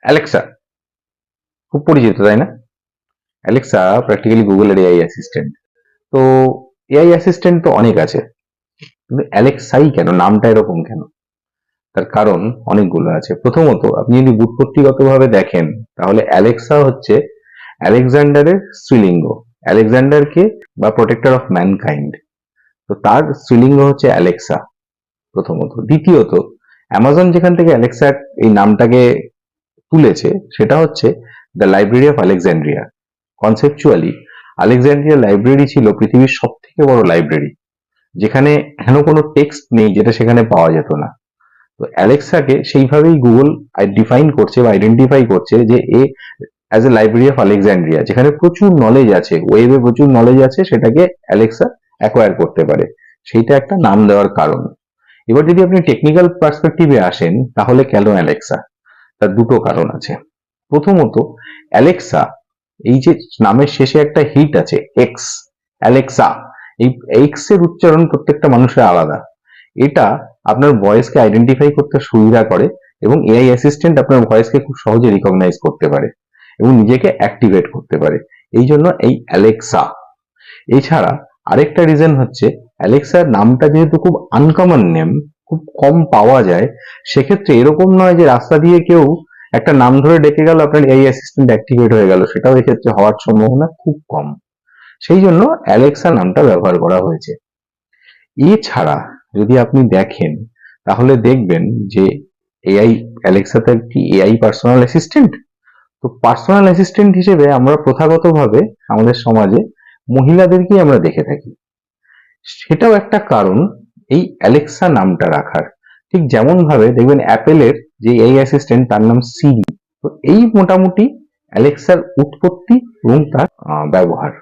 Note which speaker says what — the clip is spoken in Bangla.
Speaker 1: অ্যালেক্সা খুব পরিচিত, তাই না? অ্যালেক্সা প্র্যাকটিক্যালি গুগলের এআই অ্যাসিস্ট্যান্ট। তো এআই অ্যাসিস্ট্যান্ট তো অনেক আছে, কিন্তু অ্যালেক্সাই কেন, নামটা এরকম কেন? তার কারণ অনেকগুলো আছে। প্রথমত, আপনি যদি ব্যুৎপত্তিগতভাবে দেখেন, তাহলে অ্যালেক্সা হচ্ছে আলেকজান্ডারের স্ত্রীলিঙ্গ। আলেকজান্ডারকে বা প্রোটেক্টর অফ ম্যানকাইন্ড, তো তার স্ত্রীলিঙ্গ হচ্ছে অ্যালেক্সা, প্রথমত। দ্বিতীয়ত, অ্যামাজন যেখান থেকে অ্যালেক্সা এই নামটাকে তুলেছে সেটা হচ্ছে the library of Alexandria. Conceptually Alexandria library ছিল পৃথিবীর সব থেকে বড় লাইব্রেরি, যেখানে হেন কোনো টেক্সট নেই যেটা সেখানে পাওয়া যেত না। তো অ্যালেক্সাকে সেইভাবেই গুগল ডিফাইন করছে বা আইডেন্টিফাই করছে যে a as a library of Alexandria, যেখানে প্রচুর নলেজ আছে, ওয়েবে প্রচুর নলেজ আছে, সেটাকে অ্যালেক্সা অ্যাকোয়ার করতে পারে। সেইটা একটা নাম দেওয়ার কারণ। এবার যদি আপনি টেকনিক্যাল পার্সপেক্টিভে আসেন, তাহলে কেন অ্যালেক্সা? তার দুটো কারণ আছে। প্রথমত, অ্যালেক্সা, এই যে নামের শেষে একটা হিট আছে এক্স, অ্যালেক্সা, এই এক্স এর উচ্চারণ প্রত্যেকটা মানুষের আলাদা। এটা আপনার ভয়েসকে আইডেন্টিফাই করতে সুবিধা করে, এবং এআই অ্যাসিস্ট্যান্ট আপনার ভয়েসকে খুব সহজে রিকগনাইজ করতে পারে এবং নিজেকে অ্যাক্টিভেট করতে পারে। এই জন্য এই অ্যালেক্সা। এছাড়া আরেকটা রিজন হচ্ছে, অ্যালেক্সার নামটা যেহেতু খুব আনকমন নেম, খুব কম পাওয়া যায়, সেক্ষেত্রে এরকম নয় যে রাস্তা দিয়ে কেউ একটা নাম ধরে ডেকে গেল, আপনার এআই অ্যাসিস্ট্যান্ট অ্যাক্টিভেট হয়ে গেল, সেটাও এক্ষেত্রে হওয়ার সম্ভাবনা খুব কম। সেই জন্য অ্যালেক্সা নামটা ব্যবহার করা হয়েছে। এছাড়া যদি আপনি দেখেন, তাহলে দেখবেন যে এআই, অ্যালেক্সা তো একটি এআই পার্সোনাল অ্যাসিস্ট্যান্ট। তো পার্সোনাল অ্যাসিস্ট্যান্ট হিসেবে আমরা প্রথাগতভাবে আমাদের সমাজে মহিলাদেরকেই আমরা দেখে থাকি। সেটাও একটা কারণ এই অ্যালেক্সা নামটা রাখার। ঠিক যেমন ভাবে দেখবেন অ্যাপেলের যে এআই অ্যাসিস্ট্যান্ট তার নাম সিরি। তো এই মোটামুটি অ্যালেক্সার উৎপত্তি এবং তার ব্যবহার।